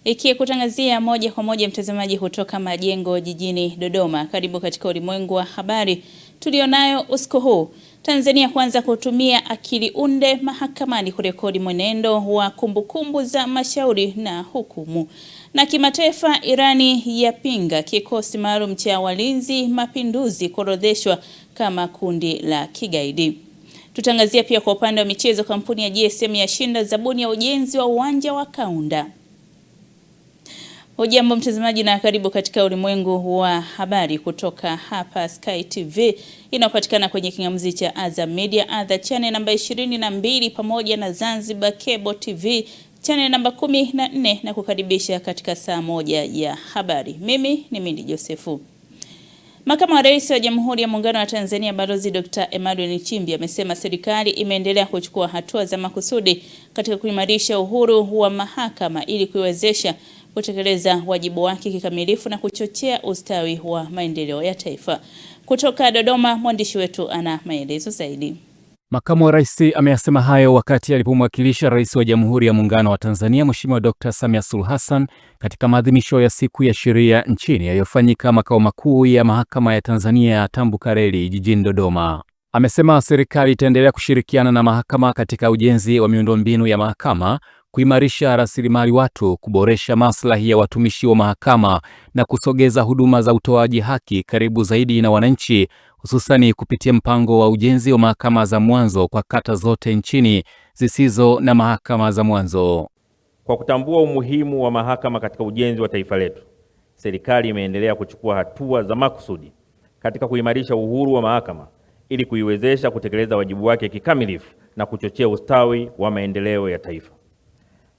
Ikikutangazia moja kwa moja mtazamaji kutoka Majengo jijini Dodoma. Karibu katika ulimwengu wa habari tulionayo usiku huu. Tanzania kuanza kutumia akili unde mahakamani kurekodi mwenendo wa kumbukumbu za mashauri na hukumu. Na kimataifa, Irani yapinga kikosi maalum cha walinzi mapinduzi kuorodheshwa kama kundi la kigaidi. Tutangazia pia kwa upande wa michezo, kampuni ya GSM yashinda zabuni ya ujenzi wa uwanja wa Kaunda. Hujambo mtazamaji na karibu katika ulimwengu wa habari kutoka hapa Sky TV inayopatikana kwenye kingamuzi cha Azam Media Other channel namba 22 pamoja na Zanzibar Cable TV channel namba 14 na kukaribisha katika saa moja ya habari. Mimi ni Mindi Josefu. Makamu wa Rais wa Jamhuri ya Muungano wa Tanzania Balozi Dr. Emmanuel Nchimbi amesema serikali imeendelea kuchukua hatua za makusudi katika kuimarisha uhuru wa mahakama ili kuiwezesha kutekeleza wajibu wake kikamilifu na kuchochea ustawi wa maendeleo ya taifa. Kutoka Dodoma, mwandishi wetu ana maelezo zaidi. Makamu wa Rais ameyasema hayo wakati alipomwakilisha Rais wa Jamhuri ya Muungano wa Tanzania Mheshimiwa Dr. Samia Suluhu Hassan katika maadhimisho ya siku ya sheria nchini yaliyofanyika makao makuu ya Mahakama ya Tanzania ya Tambukareli jijini Dodoma. Amesema serikali itaendelea kushirikiana na mahakama katika ujenzi wa miundombinu ya mahakama, kuimarisha rasilimali watu, kuboresha maslahi ya watumishi wa mahakama na kusogeza huduma za utoaji haki karibu zaidi na wananchi, hususani kupitia mpango wa ujenzi wa mahakama za mwanzo kwa kata zote nchini zisizo na mahakama za mwanzo. Kwa kutambua umuhimu wa mahakama katika ujenzi wa taifa letu, serikali imeendelea kuchukua hatua za makusudi katika kuimarisha uhuru wa mahakama ili kuiwezesha kutekeleza wajibu wake kikamilifu na kuchochea ustawi wa maendeleo ya taifa.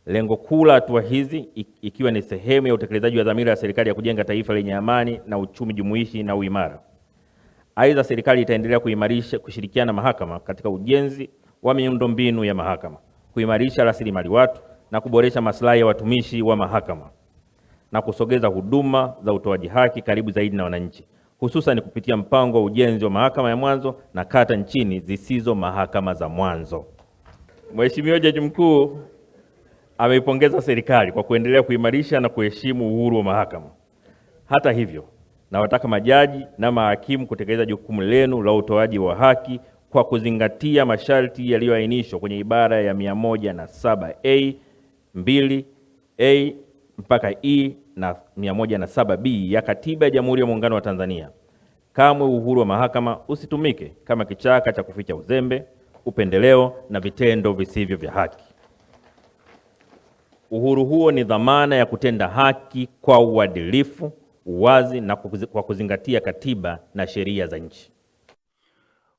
Lengo kuu la hatua hizi ikiwa ni sehemu ya utekelezaji wa dhamira ya serikali ya kujenga taifa lenye amani na uchumi jumuishi na uimara. Aidha, serikali itaendelea kushirikiana na mahakama katika ujenzi wa miundombinu ya mahakama, kuimarisha rasilimali watu na kuboresha maslahi ya watumishi wa mahakama na kusogeza huduma za utoaji haki karibu zaidi na wananchi, hususan kupitia mpango wa ujenzi wa mahakama ya mwanzo na kata nchini zisizo mahakama za mwanzo. Mheshimiwa Jaji Mkuu ameipongeza serikali kwa kuendelea kuimarisha na kuheshimu uhuru wa mahakama. Hata hivyo, nawataka majaji na mahakimu kutekeleza jukumu lenu la utoaji wa haki kwa kuzingatia masharti yaliyoainishwa kwenye ibara ya 107A, 2A mpaka E na 107B ya Katiba ya Jamhuri ya Muungano wa Tanzania. Kamwe uhuru wa mahakama usitumike kama kichaka cha kuficha uzembe, upendeleo na vitendo visivyo vya haki. Uhuru huo ni dhamana ya kutenda haki kwa uadilifu, uwazi na kwa kuzingatia katiba na sheria za nchi.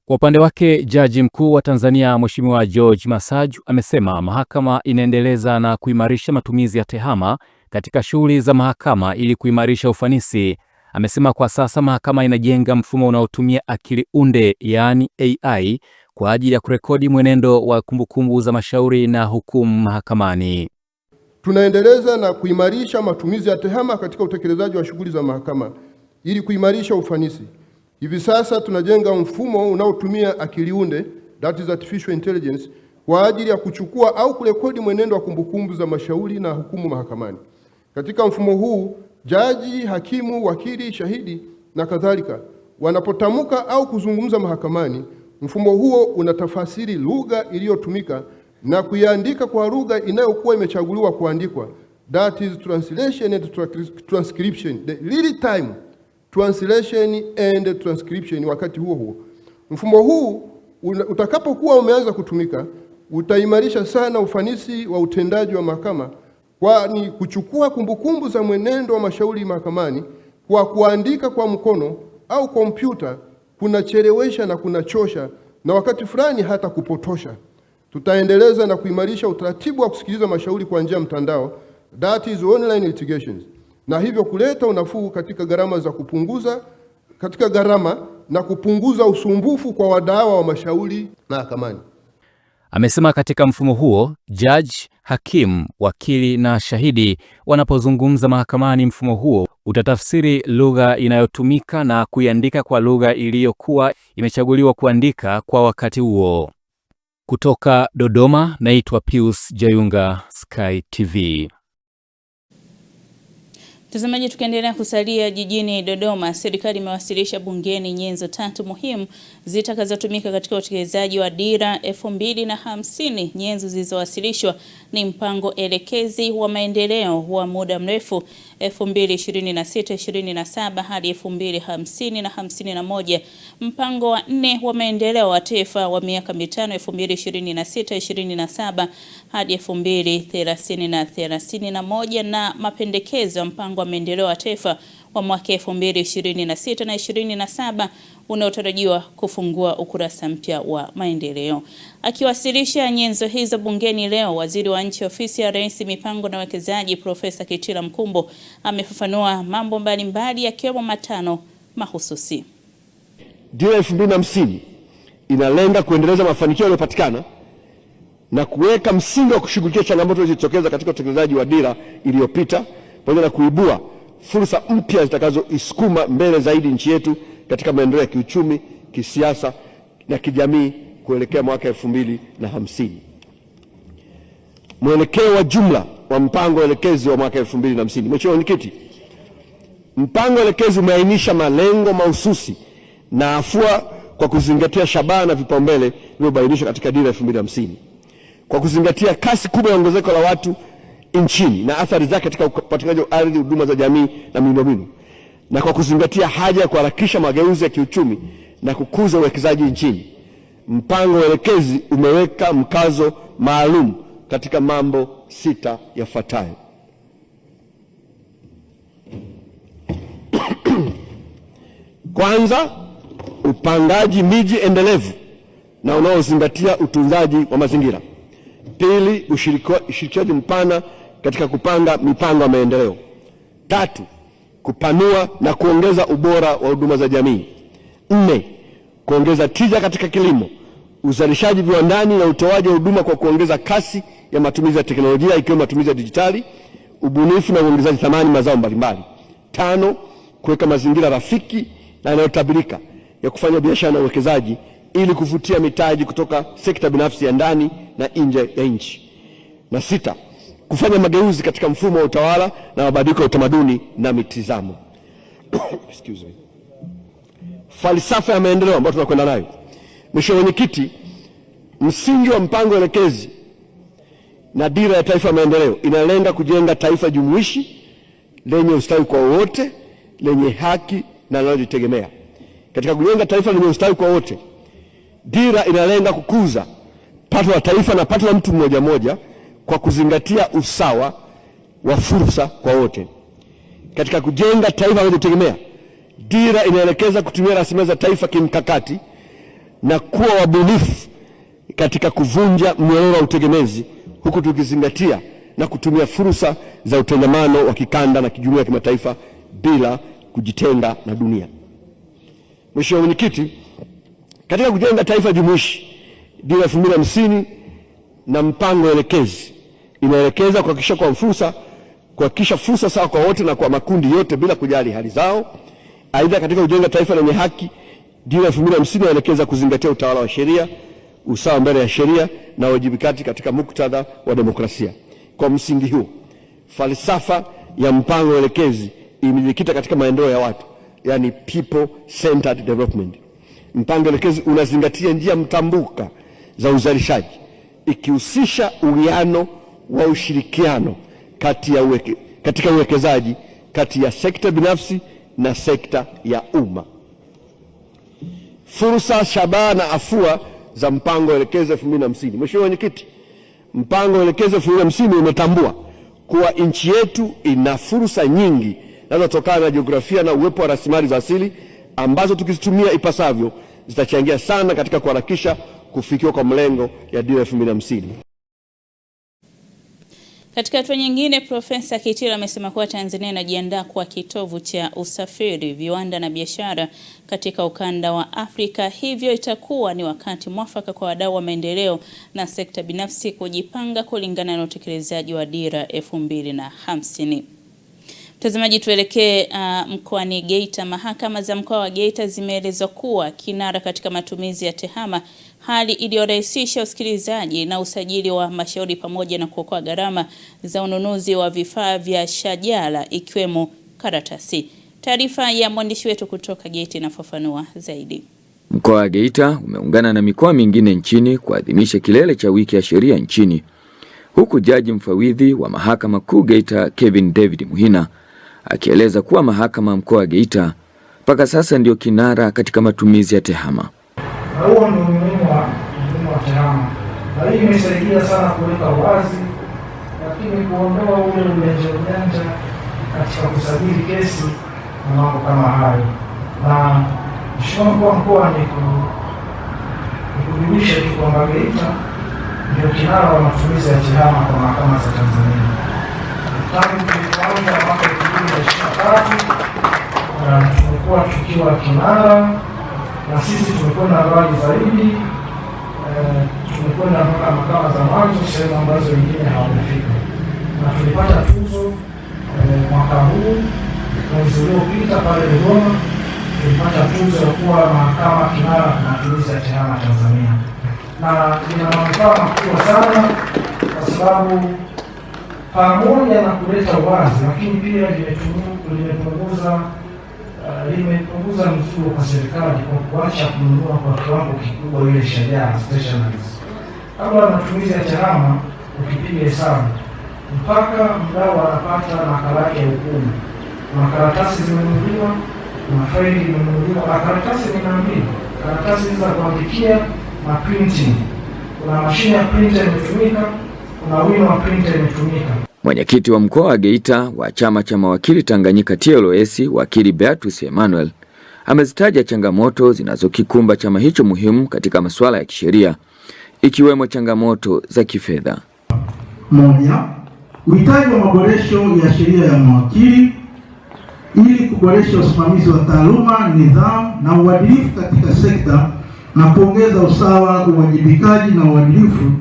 Kwa upande wake, Jaji Mkuu wa Tanzania Mheshimiwa George Masaju amesema mahakama inaendeleza na kuimarisha matumizi ya tehama katika shughuli za mahakama ili kuimarisha ufanisi. Amesema kwa sasa mahakama inajenga mfumo unaotumia akili unde, yaani AI, kwa ajili ya kurekodi mwenendo wa kumbukumbu za mashauri na hukumu mahakamani. Tunaendeleza na kuimarisha matumizi ya tehama katika utekelezaji wa shughuli za mahakama ili kuimarisha ufanisi. Hivi sasa tunajenga mfumo unaotumia akili unde, that is artificial intelligence, kwa ajili ya kuchukua au kurekodi mwenendo wa kumbukumbu za mashauri na hukumu mahakamani. Katika mfumo huu, jaji, hakimu, wakili, shahidi na kadhalika wanapotamka au kuzungumza mahakamani, mfumo huo unatafasiri lugha iliyotumika na kuiandika kwa lugha inayokuwa imechaguliwa kuandikwa, that is translation and transcription, the real time translation and transcription. Wakati huo mfumo huu utakapokuwa umeanza kutumika, utaimarisha sana ufanisi wa utendaji wa mahakama, kwani kuchukua kumbukumbu za mwenendo wa mashauri mahakamani kwa kuandika kwa mkono au kompyuta kunachelewesha na kunachosha na wakati fulani hata kupotosha. Tutaendeleza na kuimarisha utaratibu wa kusikiliza mashauri kwa njia ya mtandao, that is online litigations, na hivyo kuleta unafuu katika gharama na kupunguza usumbufu kwa wadau wa mashauri mahakamani. Amesema katika mfumo huo, jaji, hakimu, wakili na shahidi wanapozungumza mahakamani, mfumo huo utatafsiri lugha inayotumika na kuiandika kwa lugha iliyokuwa imechaguliwa kuandika kwa wakati huo. Kutoka Dodoma, naitwa Pius Jayunga, Sky TV. Mtazamaji, tukiendelea kusalia jijini Dodoma, serikali imewasilisha bungeni nyenzo 3 muhimu zitakazotumika katika utekelezaji wa Dira 2050. Nyenzo zilizowasilishwa ni mpango elekezi wa maendeleo wa muda mrefu 2026-2027 hadi 2050 na 51, mpango wa 4 wa maendeleo wa taifa wa miaka mitano 2026-2027 hadi 2030 na 31, na mapendekezo ya mpango wa maendeleo wa taifa wa mwaka 2026 na 27 unaotarajiwa kufungua ukurasa mpya wa maendeleo. Akiwasilisha nyenzo hizo bungeni leo, Waziri wa Nchi Ofisi ya Rais, Mipango na Uwekezaji, Profesa Kitila Mkumbo amefafanua mambo mbalimbali yakiwemo matano mahususi. Dira 2050 inalenga kuendeleza mafanikio yaliyopatikana na kuweka msingi wa kushughulikia changamoto zilizotokeza katika utekelezaji wa dira iliyopita, pamoja na kuibua fursa mpya zitakazoisukuma mbele zaidi nchi yetu katika maendeleo ya kiuchumi, kisiasa na kijamii kuelekea mwaka 2050. Mwelekeo wa jumla wa mpango elekezi wa mwaka 2050. Mheshimiwa Mwenyekiti, mpango elekezi umeainisha malengo mahususi na afua kwa kuzingatia shabaha na vipaumbele vilivyobainishwa katika Dira 2050. Kwa kuzingatia kasi kubwa ya ongezeko la watu nchini na athari zake katika upatikanaji wa ardhi, huduma za jamii na miundombinu, na kwa kuzingatia haja ya kuharakisha mageuzi ya kiuchumi na kukuza uwekezaji nchini, mpango elekezi umeweka mkazo maalum katika mambo 6 yafuatayo. Kwanza, upangaji miji endelevu na unaozingatia utunzaji wa mazingira. Pili, ushirikiaji mpana katika kupanga mipango ya maendeleo. 3, kupanua na kuongeza ubora wa huduma za jamii. 4, kuongeza tija katika kilimo, uzalishaji viwandani na utoaji wa huduma kwa kuongeza kasi ya matumizi ya teknolojia ikiwemo matumizi ya dijitali, ubunifu na uongezaji thamani mazao mbalimbali. 5, kuweka mazingira rafiki na yanayotabirika ya kufanya biashara na uwekezaji ili kuvutia mitaji kutoka sekta binafsi ya ndani na nje ya nchi. Na 6, kufanya mageuzi katika mfumo wa utawala na mabadiliko ya utamaduni na mitazamo. Excuse me. Falsafa ya maendeleo ambayo tunakwenda nayo. Mheshimiwa Mwenyekiti, msingi wa mpango elekezi na Dira ya Taifa ya Maendeleo inalenga kujenga taifa jumuishi lenye ustawi kwa wote, lenye haki na linalojitegemea. Katika kujenga taifa lenye ustawi kwa wote, dira inalenga kukuza pato la taifa na pato la mtu mmoja mmoja kwa kuzingatia usawa wa fursa kwa wote. Katika kujenga taifa linalojitegemea, dira inaelekeza kutumia rasilimali za taifa kimkakati na kuwa wabunifu katika kuvunja mnyororo wa utegemezi, huku tukizingatia na kutumia fursa za utengamano wa kikanda na kijumuiya kimataifa bila kujitenga na dunia. Mheshimiwa Mwenyekiti, katika kujenga taifa jumuishi, Dira 2050 na mpango elekezi inaelekeza kuhakikisha fursa sawa kwa wote na kwa makundi yote bila kujali hali zao. Aidha, katika kujenga taifa lenye haki, Dira 2050 inaelekeza kuzingatia utawala wa sheria, usawa mbele ya sheria na uwajibikaji katika muktadha wa demokrasia. Kwa msingi huu, falsafa ya mpango elekezi imejikita katika maendeleo ya watu, yani people centered development. Mpango elekezi unazingatia njia mtambuka za uzalishaji, ikihusisha uwiano wa ushirikiano katika uwekezaji kati ya sekta binafsi na sekta ya umma. Fursa, shabaha na afua za mpango elekezi 2050. Mheshimiwa Mwenyekiti, mpango elekezi 2050 umetambua kuwa nchi yetu ina fursa nyingi zinazotokana na jiografia na uwepo wa rasilimali za asili ambazo tukizitumia ipasavyo zitachangia sana katika kuharakisha kufikiwa kwa malengo ya Dira 2050. Katika hatua nyingine, Profesa Kitila amesema kuwa Tanzania inajiandaa kuwa kitovu cha usafiri, viwanda na biashara katika ukanda wa Afrika. Hivyo itakuwa ni wakati mwafaka kwa wadau wa maendeleo na sekta binafsi kujipanga kulingana na utekelezaji wa Dira 2050. Mtazamaji, tuelekee mkoani Geita. Mahakama za mkoa wa Geita zimeelezwa kuwa kinara katika matumizi ya tehama, hali iliyorahisisha usikilizaji na usajili wa mashauri pamoja na kuokoa gharama za ununuzi wa vifaa vya shajara ikiwemo karatasi. Taarifa ya mwandishi wetu kutoka Geita inafafanua zaidi. Mkoa wa Geita umeungana na mikoa mingine nchini kuadhimisha kilele cha wiki ya sheria nchini, huku jaji mfawidhi wa Mahakama Kuu Geita Kevin David Muhina akieleza kuwa mahakama mkoa wa Geita mpaka sasa ndio kinara katika matumizi ya tehama. Huo ndio umuhimu wa tehama. Na hii imesaidia sana kuweka wazi, lakini kuondoa ule ujanja katika kusajili kesi na mambo kama hayo. Na Mheshimiwa Mkuu wa Mkoa ni kujulisha tu kwamba Geita ndio kinara wa matumizi ya tehama kwa mahakama za Tanzania. Tangu tulipoanza mwaka 2023 tumekuwa tukiwa kinara, na sisi tumekwenda mbali zaidi. Tumekwenda mpaka mahakama za mwanzo, sehemu ambazo wengine hawajafika, na tulipata tuzo mwaka huu. Mwezi uliopita pale Dodoma tulipata tuzo ya kuwa mahakama kinara kwa matumizi ya tehama Tanzania, na ina manufaa makubwa sana kwa sababu pamoja na kuleta uwazi, lakini pia limepunguza mzigo kwa serikali kwa kuacha kununua kwa kiwango kikubwa ile shajara stationaries. Kabla ya matumizi ya tehama, ukipiga hesabu mpaka mdau anapata nakala yake ya hukumu, kuna karatasi zimenunuliwa, kuna faili imenunuliwa, karatasi ni mbili, karatasi za kuandikia na printing, kuna mashine ya printer imetumika, kuna wino wa printer imetumika. Mwenyekiti wa mkoa wa Geita wa chama cha mawakili Tanganyika TLS, wakili Beatrice Emmanuel, amezitaja changamoto zinazokikumba chama hicho muhimu katika masuala ya kisheria, ikiwemo changamoto za kifedha. Moja, uhitaji wa maboresho ya sheria ya mawakili ili kuboresha usimamizi wa taaluma, nidhamu na uadilifu katika sekta na kuongeza usawa, uwajibikaji na uadilifu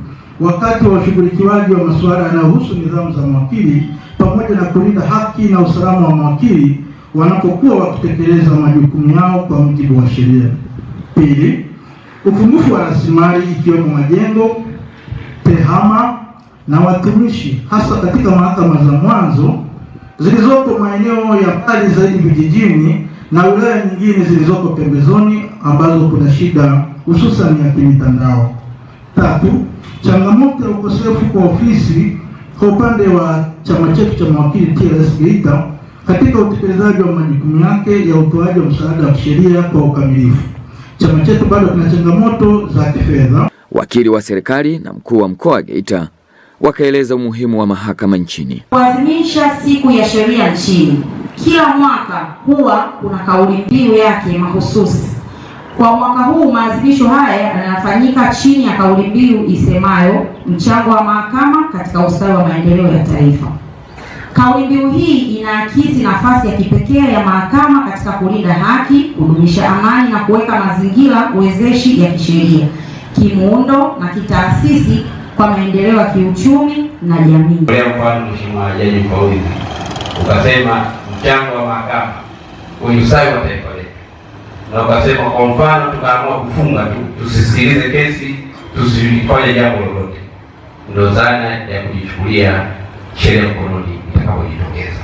wakati wa ushughulikiwaji wa masuala yanayohusu nidhamu za mawakili, pamoja na kulinda haki na usalama wa mawakili wanapokuwa wakitekeleza majukumu yao kwa mujibu wa sheria. Pili, upungufu wa rasilimali ikiwemo majengo, tehama na watumishi, hasa katika mahakama za mwanzo zilizoko maeneo ya mbali zaidi vijijini na wilaya nyingine zilizoko pembezoni ambazo kuna shida hususan ya kimitandao. Tatu, changamoto ya ukosefu kwa ofisi kwa upande wa chama chetu cha mawakili TLS Geita katika utekelezaji wa majukumu yake ya utoaji wa msaada wa kisheria kwa ukamilifu. Chama chetu bado kina changamoto za kifedha. Wakili wa serikali na mkuu wa mkoa wa Geita wakaeleza umuhimu wa mahakama nchini. Kuadhimisha siku ya sheria nchini, kila mwaka huwa kuna kauli mbiu yake mahususi. Kwa mwaka huu maadhimisho haya yanafanyika chini ya kauli mbiu isemayo mchango wa mahakama katika ustawi wa maendeleo ya taifa. Kauli mbiu hii inaakisi nafasi ya kipekee ya mahakama katika kulinda haki, kudumisha amani na kuweka mazingira wezeshi ya kisheria, kimuundo na kitaasisi kwa maendeleo ya kiuchumi na jamii. Leo mfano Mheshimiwa Jaji Mfawidhi ukasema mchango wa mahakama kwenye ustawi wa taifa letu, na ukasema kwa mfano tukaamua kufunga tu, tusisikilize kesi, tusifanye jambo lolote, ndio dhana ya kujichukulia sheria mkononi itakapojitokeza,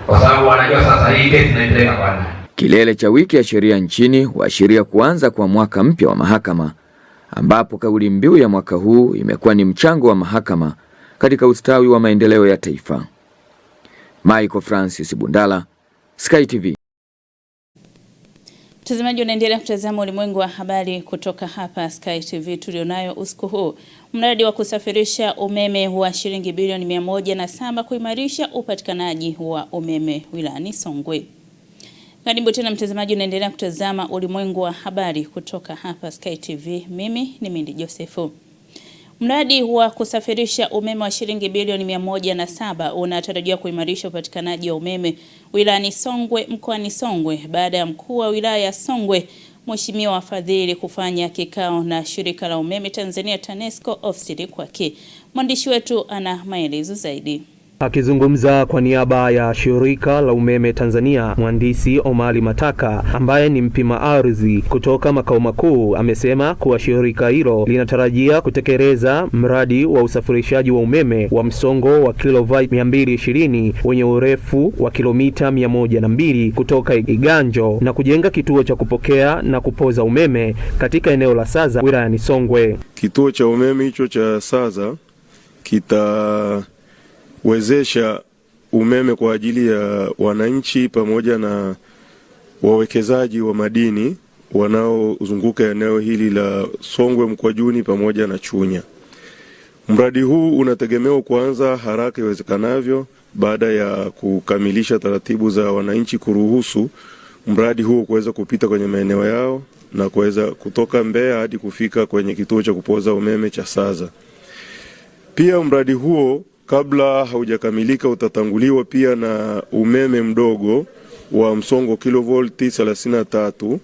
kwa sababu wanajua sasa hii kesi inaendelea kwa nani. Kilele cha wiki ya sheria nchini huashiria kuanza kwa mwaka mpya wa mahakama, ambapo kauli mbiu ya mwaka huu imekuwa ni mchango wa mahakama katika ustawi wa maendeleo ya taifa. Michael Francis Bundala, Sky TV. Mtazamaji, unaendelea kutazama ulimwengu wa habari kutoka hapa Sky TV. Tulionayo usiku huu: mradi wa kusafirisha umeme wa shilingi bilioni 107 kuimarisha upatikanaji wa umeme wilayani Songwe. Karibu tena mtazamaji, unaendelea kutazama ulimwengu wa habari kutoka hapa Sky TV. Mimi ni Mindi Josefu. Mradi wa kusafirisha umeme wa shilingi bilioni 107 unatarajiwa kuimarisha upatikanaji wa umeme wilayani Songwe mkoani Songwe baada ya mkuu wa wilaya ya Songwe Mheshimiwa Fadhili kufanya kikao na shirika la umeme Tanzania TANESCO ofisini kwake. Mwandishi wetu ana maelezo zaidi. Akizungumza kwa niaba ya shirika la umeme Tanzania, mhandisi Omari Mataka ambaye ni mpima ardhi kutoka makao makuu amesema kuwa shirika hilo linatarajia kutekeleza mradi wa usafirishaji wa umeme wa msongo wa kilovati 220 wenye urefu wa kilomita 102 kutoka Iganjo na kujenga kituo cha kupokea na kupoza umeme katika eneo la Saza wilayani Songwe. Kituo cha umeme hicho cha Saza kitawezesha umeme kwa ajili ya wananchi pamoja na wawekezaji wa madini wanaozunguka eneo hili la Songwe, Mkwajuni pamoja na Chunya. Mradi huu unategemewa kuanza haraka iwezekanavyo baada ya kukamilisha taratibu za wananchi kuruhusu mradi huu kuweza kupita kwenye maeneo yao na kuweza kutoka Mbeya hadi kufika kwenye kituo cha kupoza umeme cha Saza. Pia mradi huo kabla haujakamilika utatanguliwa pia na umeme mdogo wa msongo kilovolti 33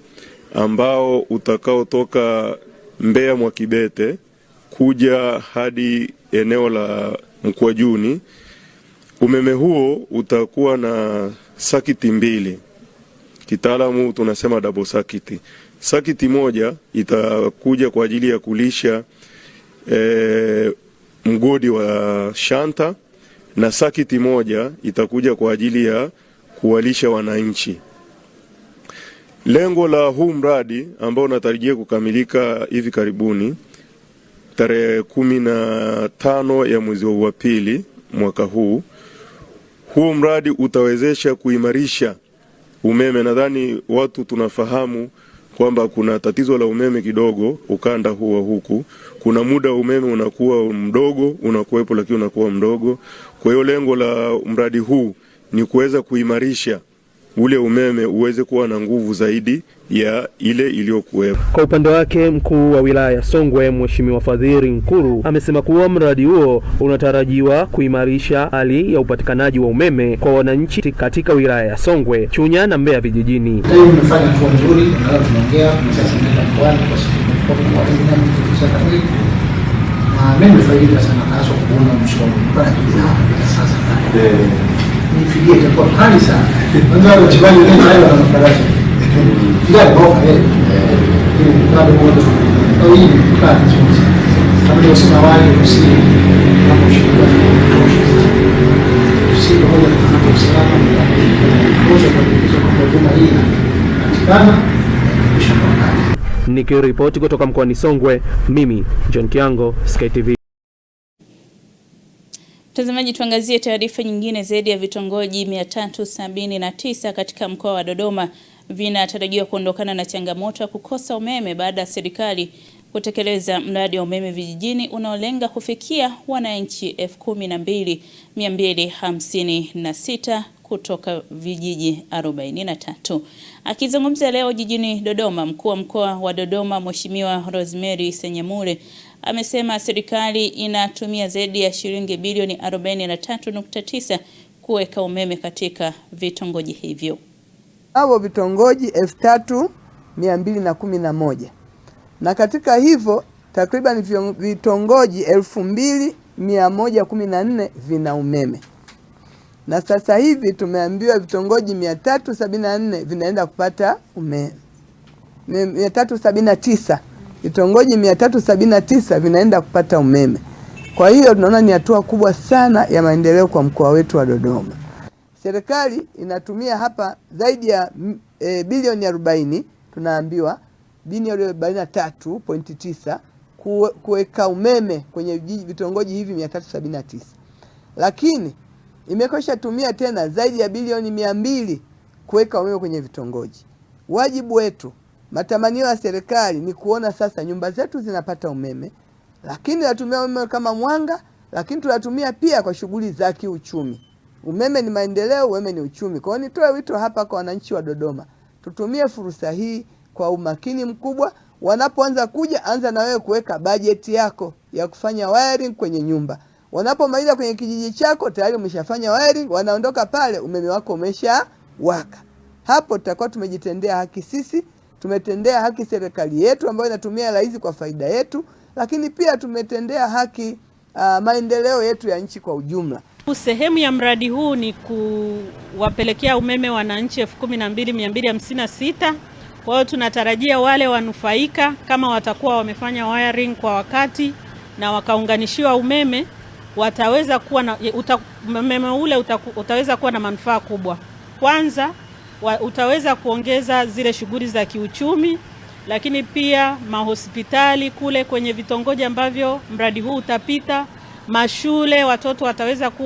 ambao utakaotoka Mbeya Mwakibete kuja hadi eneo la Mkwajuni. Umeme huo utakuwa na sakiti mbili. Kitaalamu tunasema double sakiti. Sakiti moja itakuja kwa ajili ya kulisha mgodi wa Shanta na sakiti moja itakuja kwa ajili ya kuwalisha wananchi. Lengo la huu mradi ambao unatarajia kukamilika hivi karibuni tarehe 15 ya mwezi wa pili mwaka huu, huu mradi utawezesha kuimarisha umeme. Nadhani watu tunafahamu kwamba kuna tatizo la umeme kidogo ukanda huu wa huku. Kuna muda umeme unakuwa mdogo, unakuwepo lakini unakuwa mdogo. Kwa hiyo lengo la mradi huu ni kuweza kuimarisha ule umeme uweze kuwa na nguvu zaidi ya ile iliyokuwepo. Kwa upande wake, mkuu wa wilaya ya Songwe Mheshimiwa Fadhili Nkuru amesema kuwa mradi huo unatarajiwa kuimarisha hali ya upatikanaji wa umeme kwa wananchi katika wilaya ya Songwe, Chunya na Mbeya vijijini. Leo tumefanya hatua nzuri, na tunaongea sasa tunaenda kwani kwa sababu kwa wengine tukisema hili na mimi nimefaidika sana hasa kuona msongo kwa kijana sasa. Nifikie kwa kali sana. Kwanza wachibali wengi hayo wanaparaza. Ndio kwa hiyo bado moto. Au hii kwa hiyo kama ndio sema wale kusini na kushika. Sisi ndio tunataka usalama na kwa huduma hii katika Nikiripoti kutoka mkoani Songwe, mimi John Kiango, Sky TV. Mtazamaji, tuangazie taarifa nyingine. Zaidi ya vitongoji 379 katika mkoa wa Dodoma vinatarajiwa kuondokana na changamoto ya kukosa umeme baada ya serikali kutekeleza mradi wa umeme vijijini unaolenga kufikia wananchi 12,256 kutoka vijiji 43. Akizungumza leo jijini Dodoma, mkuu wa mkoa wa Dodoma Mheshimiwa Rosemary Senyamule amesema serikali inatumia zaidi ya shilingi bilioni 43.9 kuweka umeme katika vitongoji hivyo. Hao vitongoji 3211 na katika hivyo takriban vitongoji 2114 vina umeme. Na sasa hivi tumeambiwa vitongoji 374 vinaenda kupata umeme. 379 vitongoji 379 vinaenda kupata umeme. Kwa hiyo tunaona ni hatua kubwa sana ya maendeleo kwa mkoa wetu wa Dodoma. Serikali inatumia hapa zaidi ya bilioni 40, tunaambiwa bilioni 43.9 kuweka umeme kwenye vitongoji hivi 379. Lakini imekwisha tumia tena zaidi ya bilioni 200 kuweka umeme kwenye vitongoji. Wajibu wetu, matamanio ya serikali ni kuona sasa nyumba zetu zinapata umeme, lakini tunatumia umeme kama mwanga, lakini tunatumia pia kwa shughuli za kiuchumi. Umeme ni maendeleo, umeme ni uchumi. Kwa hiyo nitoe wito hapa kwa wananchi wa Dodoma, tutumie fursa hii kwa umakini mkubwa. Wanapoanza kuja, anza na wewe kuweka bajeti yako ya kufanya wiring kwenye nyumba. Wanapomaliza kwenye kijiji chako tayari umeshafanya wiring, wanaondoka pale umeme wako umesha waka. Hapo tutakuwa tumejitendea haki sisi, tumetendea haki serikali yetu ambayo inatumia rahisi kwa faida yetu, lakini pia tumetendea haki maendeleo yetu ya nchi kwa ujumla. Sehemu ya mradi huu ni kuwapelekea umeme wananchi 12,256. Kwa hiyo tunatarajia wale wanufaika kama watakuwa wamefanya wiring kwa wakati na wakaunganishiwa umeme, wataweza kuwa na umeme ule utaweza kuwa na manufaa kubwa. Kwanza utaweza kuongeza zile shughuli za kiuchumi, lakini pia mahospitali kule kwenye vitongoji ambavyo mradi huu utapita, mashule,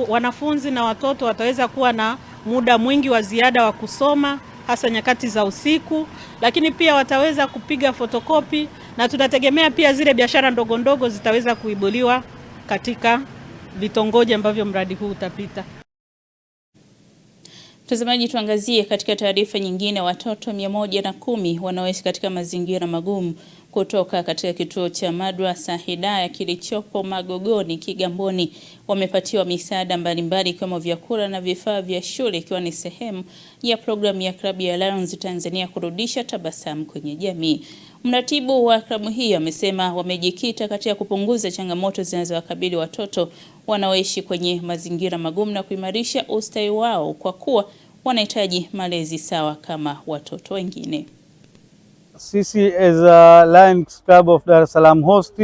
wanafunzi na watoto wataweza kuwa na muda mwingi wa ziada wa kusoma, hasa nyakati za usiku, lakini pia wataweza kupiga fotokopi, na tunategemea pia zile biashara ndogo ndogo zitaweza kuibuliwa katika vitongoji ambavyo mradi huu utapita. Mtazamaji, tuangazie katika taarifa nyingine. Watoto 110 wanaoishi katika mazingira magumu kutoka katika kituo cha Madrasa Hidayah kilichopo Magogoni, Kigamboni, wamepatiwa misaada mbalimbali kama vyakula na vifaa vya shule, ikiwa ni sehemu ya programu ya klabu ya Lions Tanzania kurudisha tabasamu kwenye jamii. Mratibu wa klabu hiyo amesema wamejikita katika kupunguza changamoto zinazowakabili watoto wanaoishi kwenye mazingira magumu na kuimarisha ustawi wao kwa kuwa wanahitaji malezi sawa kama watoto wengine. Sisi as a Lions Club of Dar es Salaam host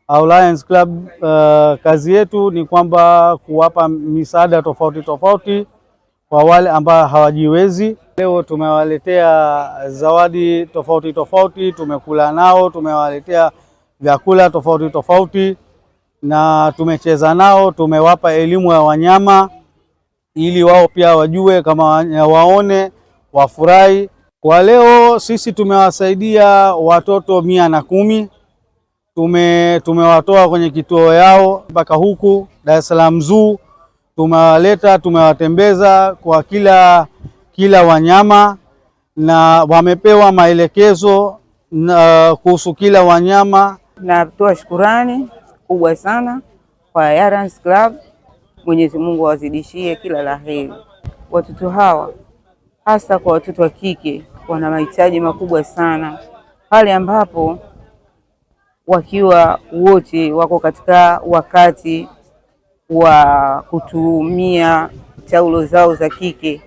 au Lions Club, kazi yetu ni kwamba kuwapa misaada tofauti tofauti kwa wale ambao hawajiwezi. Leo tumewaletea zawadi tofauti tofauti, tumekula nao, tumewaletea vyakula tofauti tofauti na tumecheza nao, tumewapa elimu ya wanyama ili wao pia wajue, kama waone, wafurahi. Kwa leo sisi tumewasaidia watoto 110. Tumewatoa kwenye kituo yao mpaka huku Dar es Salaam Zoo. Tumewaleta, tumewatembeza kwa kila wanyama na wamepewa maelekezo kuhusu kila wanyama. Natoa shukurani kubwa sana kwa Lions Club. Mwenyezi Mungu awazidishie kila laheri. Watoto hawa, hasa kwa watoto wa kike, wana mahitaji makubwa sana, pale ambapo wakiwa wote wako katika wakati wa kutumia taulo zao za kike,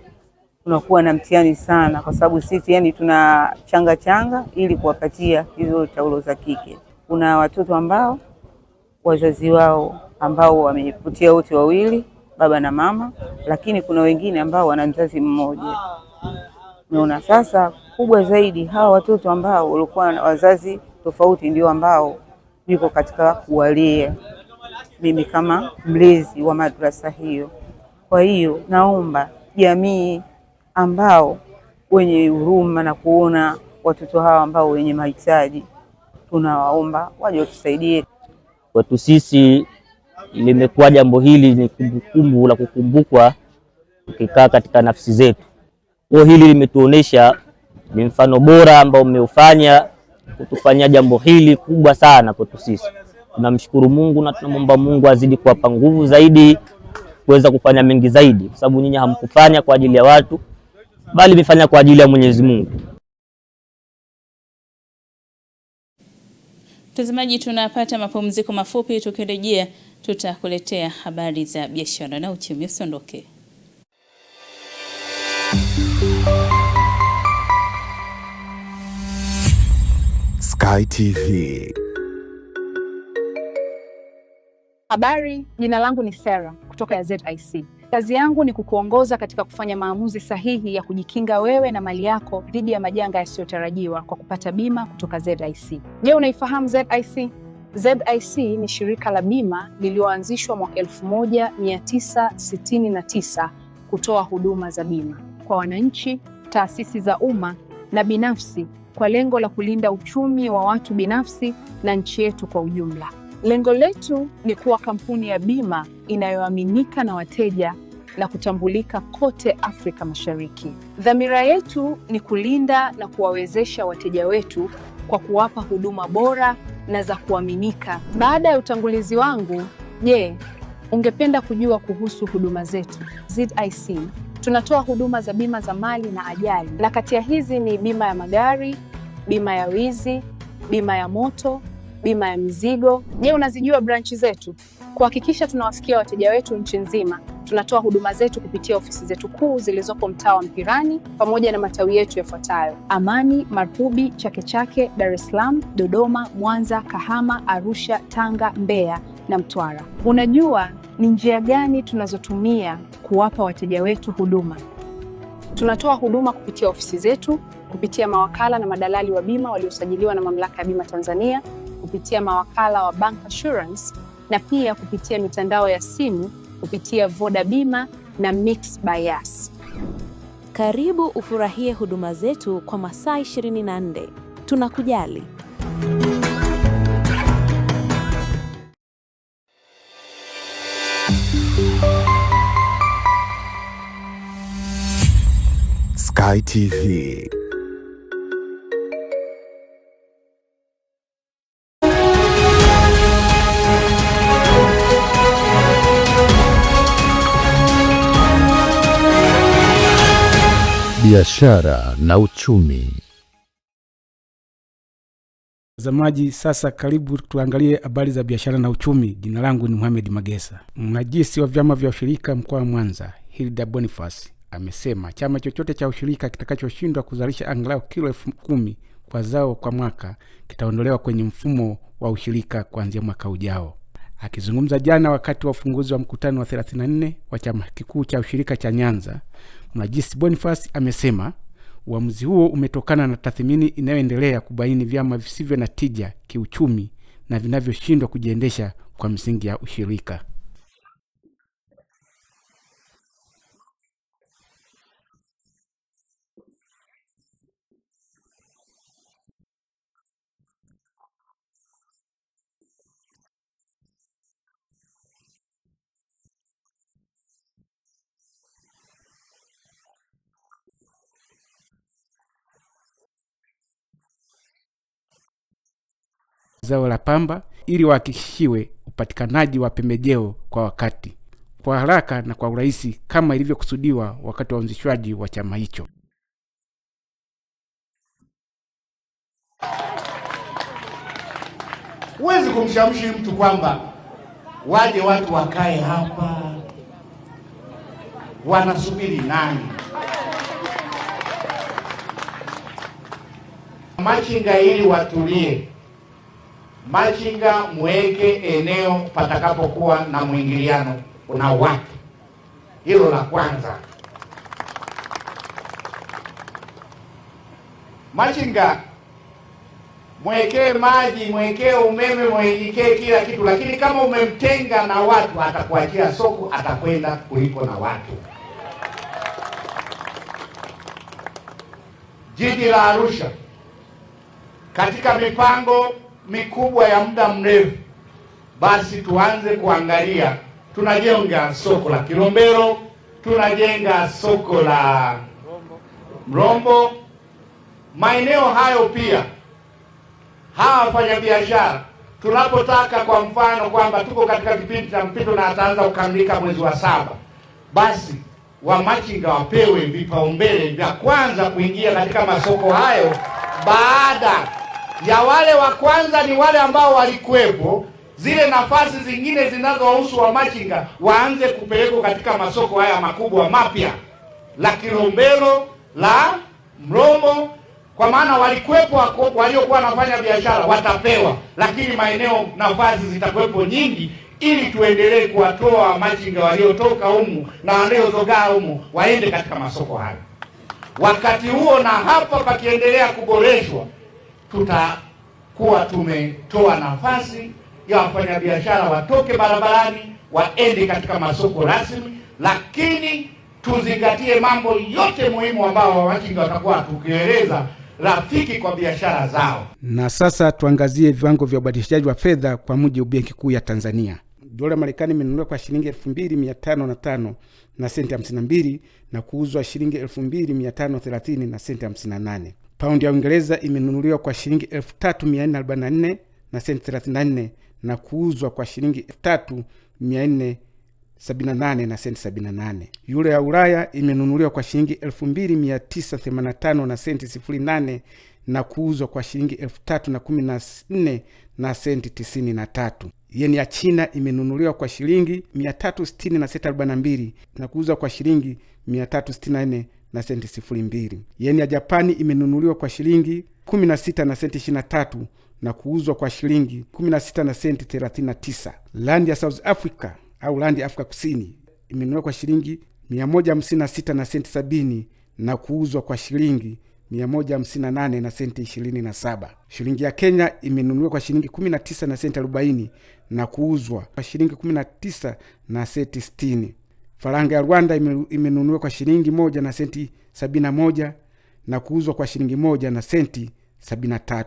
tunakuwa na mtihani sana, kwa sababu sisi tuna changa ili kuwapatia hizo taulo za kike. Kuna watoto ambao wazazi wao ambao wamepotea wote wawili, baba na mama, lakini kuna wengine ambao wana mzazi mmoja. Naona sasa kubwa zaidi hawa watoto ambao walikuwa na wazazi tofauti ndio ambao niko katika kuwalea mimi kama mlezi wa madrasa hiyo. Kwa hiyo naomba jamii ambao wenye huruma na kuona watoto hawa ambao wenye mahitaji, tunawaomba waje watusaidie. Kwetu sisi limekuwa jambo hili ni kumbukumbu la kukumbukwa ukikaa katika nafsi zetu. Kwa hili limetuonesha ni mfano bora ambao umeufanya kutufanyia jambo hili kubwa sana kwetu sisi. Tunamshukuru Mungu na tunamwomba Mungu azidi kuwapa nguvu zaidi kuweza kufanya mengi zaidi, kwa sababu nyinyi hamkufanya kwa ajili ya watu, bali mmefanya kwa ajili ya Mwenyezi Mungu. Mtazamaji, tunapata mapumziko mafupi, tukirejea tutakuletea habari za biashara na uchumi. Usiondoke. Sky TV. Habari, jina langu ni Sarah kutoka ya ZIC. Kazi yangu ni kukuongoza katika kufanya maamuzi sahihi ya kujikinga wewe na mali yako dhidi ya majanga yasiyotarajiwa kwa kupata bima kutoka ZIC. Je, unaifahamu ZIC? ZIC ni shirika la bima lililoanzishwa mwaka 1969 kutoa huduma za bima kwa wananchi, taasisi za umma na binafsi kwa lengo la kulinda uchumi wa watu binafsi na nchi yetu kwa ujumla. Lengo letu ni kuwa kampuni ya bima inayoaminika na wateja na kutambulika kote Afrika Mashariki. Dhamira yetu ni kulinda na kuwawezesha wateja wetu kwa kuwapa huduma bora na za kuaminika. Baada ya utangulizi wangu, je, ungependa kujua kuhusu huduma zetu? ZIC tunatoa huduma za bima za mali na ajali, na kati ya hizi ni bima ya magari, bima ya wizi, bima ya moto, bima ya mizigo. Je, unazijua branchi zetu? Kuhakikisha tunawafikia wateja wetu nchi nzima, Tunatoa huduma zetu kupitia ofisi zetu kuu zilizopo mtaa wa Mpirani pamoja na matawi yetu yafuatayo: Amani, Marubi, Chake Chake, Dar es Salaam, Dodoma, Mwanza, Kahama, Arusha, Tanga, Mbeya na Mtwara. Unajua ni njia gani tunazotumia kuwapa wateja wetu huduma? Tunatoa huduma kupitia ofisi zetu, kupitia mawakala na madalali wa bima waliosajiliwa na Mamlaka ya Bima Tanzania, kupitia mawakala wa Bank Assurance na pia kupitia mitandao ya simu kupitia Voda Bima na Mix by Yas. Karibu ufurahie huduma zetu kwa masaa 24. Tunakujali. Sky TV. Biashara na uchumi. Watazamaji, sasa karibu tuangalie habari za biashara na uchumi. Jina langu ni Mohamed Magesa. Mnajisi wa vyama vya ushirika mkoa wa Mwanza, Hilda Boniface, amesema chama chochote cha ushirika kitakachoshindwa kuzalisha angalau kilo 10,000 kwa zao kwa mwaka kitaondolewa kwenye mfumo wa ushirika kuanzia mwaka ujao. Akizungumza jana wakati wa ufunguzi wa mkutano wa 34 wa chama kikuu cha ushirika cha Nyanza, Mnajisi Boniface amesema uamuzi huo umetokana na tathmini inayoendelea kubaini vyama visivyo na tija kiuchumi na vinavyoshindwa kujiendesha kwa msingi ya ushirika. Zao la pamba ili wahakikishiwe upatikanaji wa pembejeo kwa wakati, kwa haraka na kwa urahisi kama ilivyokusudiwa wakati wa uanzishwaji wa chama hicho. Huwezi kumshawishi mtu kwamba waje watu wakae hapa wanasubiri nani. Machinga ili watulie. Machinga mweke eneo patakapokuwa na mwingiliano na watu. Hilo la kwanza. Machinga mwekee maji, mwekee umeme, mwekee kila kitu, lakini kama umemtenga na watu atakuachia soko, atakwenda kuliko na watu. Jiji la Arusha katika mipango mikubwa ya muda mrefu, basi tuanze kuangalia, tunajenga soko la Kilombero, tunajenga soko la Mrombo. Maeneo hayo pia hawa wafanyabiashara tunapotaka, kwa mfano kwamba tuko katika kipindi cha mpito na ataanza kukamilika mwezi wa 7, basi wamachinga wapewe vipaumbele vya kwanza kuingia katika masoko hayo. Baada ya wale wa kwanza ni wale ambao walikuwepo, zile nafasi zingine zinazohusu wamachinga waanze kupelekwa katika masoko haya makubwa mapya, la Kilombero, la Mrombo, kwa maana walikuwepo waliokuwa wanafanya biashara watapewa, lakini maeneo nafasi zitakuwepo nyingi, ili tuendelee kuwatoa machinga waliotoka humu na waliozogaa humu waende katika masoko hayo. Wakati huo na hapa pakiendelea kuboreshwa, tutakuwa tumetoa nafasi ya wafanyabiashara watoke barabarani waende katika masoko rasmi, lakini tuzingatie mambo yote muhimu ambao wamachinga watakuwa tukieleza rafiki kwa biashara zao. Na sasa tuangazie viwango vya ubadilishaji wa fedha kwa mujibu wa Benki Kuu ya Tanzania. Dola Marekani imenunuliwa kwa shilingi 2505 na senti 52 na kuuzwa shilingi 2530 na senti 58. Paundi ya Uingereza imenunuliwa kwa shilingi 3444 na senti 34 na kuuzwa kwa shilingi 3478 na senti 78. Euro ya Ulaya imenunuliwa kwa shilingi 2985 na senti 08 na kuuzwa kwa shilingi 3,014 na senti 93. Yeni ya China imenunuliwa kwa shilingi 366.42 na kuuzwa kwa shilingi 364 na senti 02. Yeni ya Japani imenunuliwa kwa shilingi 16 na senti 23 na kuuzwa kwa shilingi 16 na senti 39. Randi ya South Africa au randi ya Afrika Kusini imenunuliwa kwa shilingi 156 na senti 70 na kuuzwa kwa shilingi 158 na senti 27. Shilingi ya Kenya imenunuliwa kwa shilingi 19 na senti 40 na kuuzwa kwa shilingi 19 na senti 60. Faranga ya Rwanda imenunuliwa kwa shilingi 1 na senti 71 na kuuzwa kwa shilingi 1 na senti 73.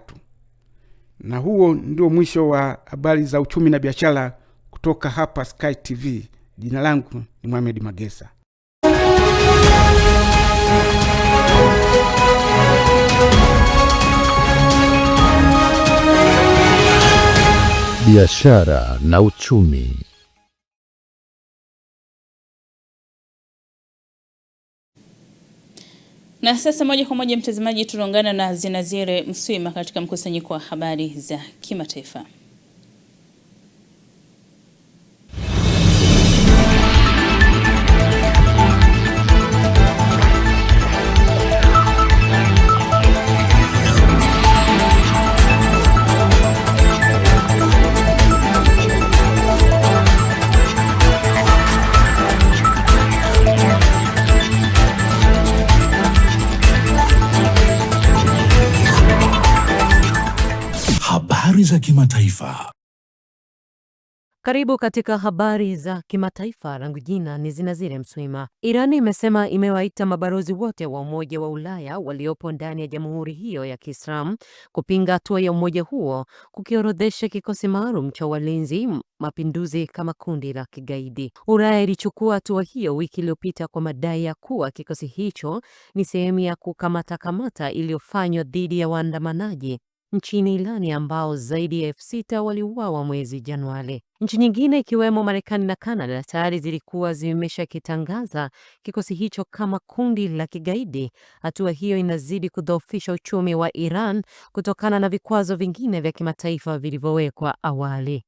Na huo ndio mwisho wa habari za uchumi na biashara kutoka hapa Sky TV. Jina langu ni Mohamed Magesa. Biashara na uchumi. Na sasa moja kwa moja mtazamaji, tunaungana na Zinazire Mswima katika mkusanyiko wa habari za kimataifa. Habari za kimataifa. Karibu katika habari za kimataifa. Langu jina ni Zinazire Mswima. Irani imesema imewaita mabalozi wote wa Umoja wa Ulaya waliopo ndani ya jamhuri hiyo ya Kiislamu kupinga hatua ya umoja huo kukiorodhesha kikosi maalum cha walinzi mapinduzi kama kundi la kigaidi. Ulaya ilichukua hatua hiyo wiki iliyopita kwa madai ya kuwa kikosi hicho ni sehemu ya kukamata iliyofanywa dhidi ya waandamanaji nchini Irani ambao zaidi ya 6,000 waliuawa mwezi Januari. Nchi nyingine ikiwemo Marekani na Kanada tayari zilikuwa zimeshakitangaza kikosi hicho kama kundi la kigaidi. Hatua hiyo inazidi kudhoofisha uchumi wa Iran kutokana na vikwazo vingine vya kimataifa vilivyowekwa awali.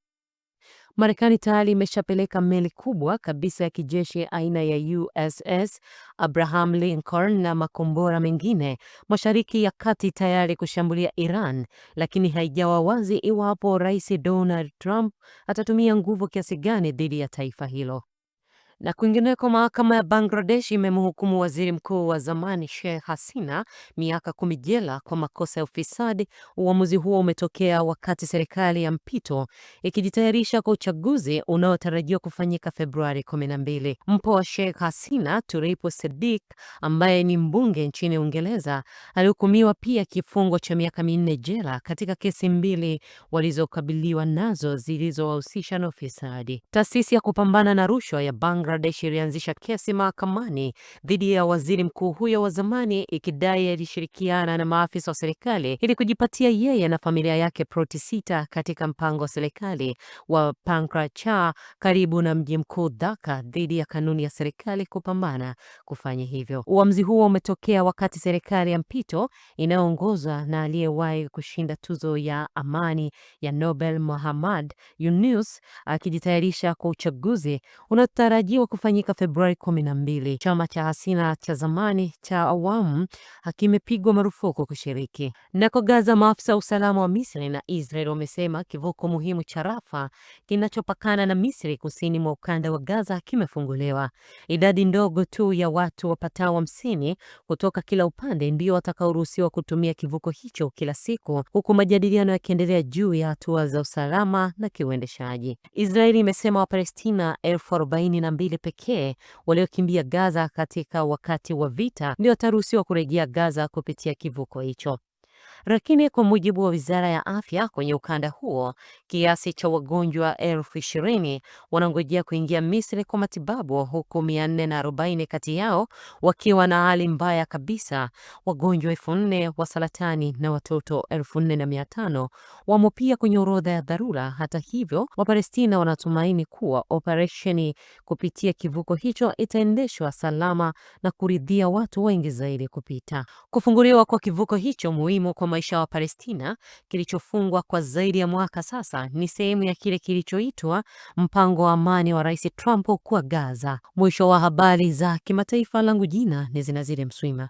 Marekani tayari imeshapeleka meli kubwa kabisa ya kijeshi aina ya USS Abraham Lincoln na makombora mengine Mashariki ya Kati tayari kushambulia Iran, lakini haijawa wazi iwapo Rais Donald Trump atatumia nguvu kiasi gani dhidi ya taifa hilo. Na kwingineko, mahakama ya Bangladesh imemhukumu waziri mkuu wa zamani Sheikh Hasina miaka 10 jela kwa makosa ya ufisadi. Uamuzi huo umetokea wakati serikali ya mpito ikijitayarisha kwa uchaguzi unaotarajiwa kufanyika Februari 12. Mpo wa Sheikh Hasina, Turipo Siddiq, ambaye ni mbunge nchini Uingereza, alihukumiwa pia kifungo cha miaka 4 jela katika kesi 2 walizokabiliwa nazo zilizowahusisha na ufisadi. Taasisi ya kupambana na rushwa ya Bangladesh ilianzisha kesi mahakamani dhidi ya waziri mkuu huyo wa zamani ikidai alishirikiana na maafisa wa serikali ili kujipatia yeye na familia yake ploti 6 katika mpango wa serikali wa Pankracha karibu na mji mkuu Dhaka dhidi ya kanuni ya serikali kupambana kufanya hivyo. Uamuzi huo umetokea wakati serikali ya mpito inayoongozwa na aliyewahi kushinda tuzo ya amani ya Nobel Muhammad Yunus akijitayarisha kwa uchaguzi unatarajiwa kufanyika Februari 12. Chama cha Hasina cha zamani cha Awamu kimepigwa marufuku kushiriki. Nako Gaza, maafisa wa usalama wa Misri na Israel wamesema kivuko muhimu cha Rafah kinachopakana na Misri kusini mwa ukanda wa Gaza kimefunguliwa. Idadi ndogo tu ya watu wapatao 50 kutoka kila upande ndio watakaoruhusiwa kutumia kivuko hicho kila siku, huku majadiliano yakiendelea juu ya hatua za usalama na kiuendeshaji. Israeli imesema Wapalestina 42,000 pekee waliokimbia Gaza katika wakati wa vita ndio wataruhusiwa kurejea Gaza kupitia kivuko hicho. Lakini kwa mujibu wa Wizara ya Afya kwenye ukanda huo, kiasi cha wagonjwa 20,000 wanangojea kuingia Misri kwa matibabu, huku 440 kati yao wakiwa na hali mbaya kabisa. Wagonjwa 4,000 wa saratani na watoto 4,500 wamo pia kwenye orodha ya dharura. Hata hivyo, Wapalestina wanatumaini kuwa operesheni kupitia kivuko hicho itaendeshwa salama na kuridhia watu wengi zaidi kupita. Kufunguliwa kwa kivuko hicho muhimu kwa kwa maisha wa Palestina kilichofungwa kwa zaidi ya mwaka sasa ni sehemu ya kile kilichoitwa mpango wa amani wa Rais Trump kwa Gaza. Mwisho wa habari za kimataifa, langu jina ni Zinazile Mswima.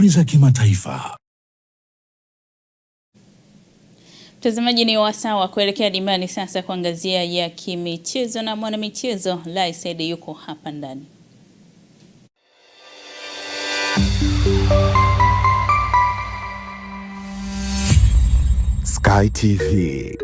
Habari za kimataifa. Mtazamaji, ni wasaa wa kuelekea dimbani sasa kuangazia ya kimichezo, na mwanamichezo Lai Said yuko hapa ndani. Sky TV.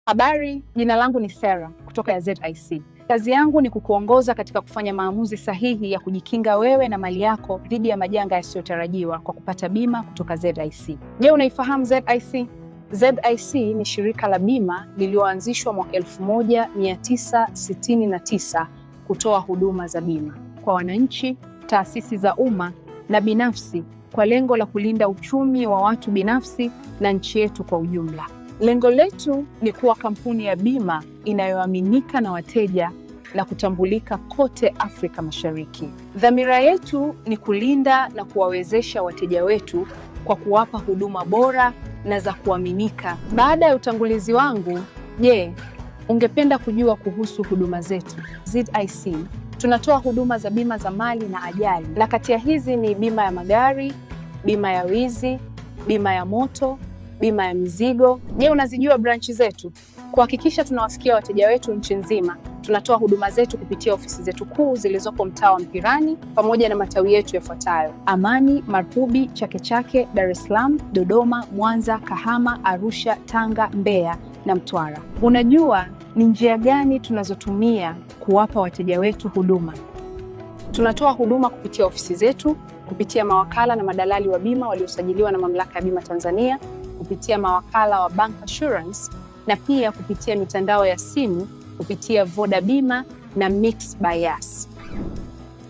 Habari, jina langu ni Sarah kutoka ya ZIC. Kazi yangu ni kukuongoza katika kufanya maamuzi sahihi ya kujikinga wewe na mali yako dhidi ya majanga yasiyotarajiwa kwa kupata bima kutoka ZIC. Je, unaifahamu ZIC? ZIC ni shirika la bima lililoanzishwa mwaka 1969 kutoa huduma za bima kwa wananchi, taasisi za umma na binafsi kwa lengo la kulinda uchumi wa watu binafsi na nchi yetu kwa ujumla. Lengo letu ni kuwa kampuni ya bima inayoaminika na wateja na kutambulika kote Afrika Mashariki. Dhamira yetu ni kulinda na kuwawezesha wateja wetu kwa kuwapa huduma bora na za kuaminika. Baada ya utangulizi wangu, je, ungependa kujua kuhusu huduma zetu? ZIC tunatoa huduma za bima za mali na ajali, na kati ya hizi ni bima ya magari, bima ya wizi, bima ya moto, bima ya mizigo. Je, unazijua branchi zetu? Kuhakikisha tunawafikia wateja wetu nchi nzima, tunatoa huduma zetu kupitia ofisi zetu kuu zilizopo mtaa wa Mpirani pamoja na matawi yetu yafuatayo: Amani, Marubi, Chake Chake, Dar es Salaam, Dodoma, Mwanza, Kahama, Arusha, Tanga, Mbeya na Mtwara. Unajua ni njia gani tunazotumia kuwapa wateja wetu huduma? Tunatoa huduma kupitia ofisi zetu, kupitia mawakala na madalali wa bima waliosajiliwa na Mamlaka ya Bima Tanzania, kupitia mawakala wa Bank Assurance na pia kupitia mitandao ya simu kupitia Voda Bima na Mix by Yas.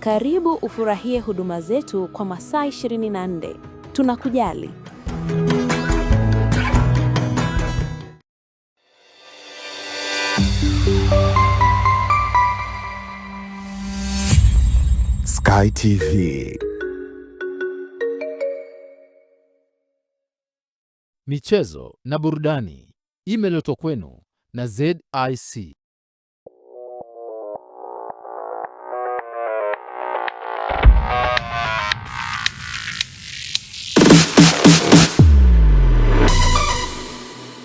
Karibu ufurahie huduma zetu kwa masaa 24. Tunakujali. Sky TV. Michezo na burudani imeletwa kwenu na ZIC.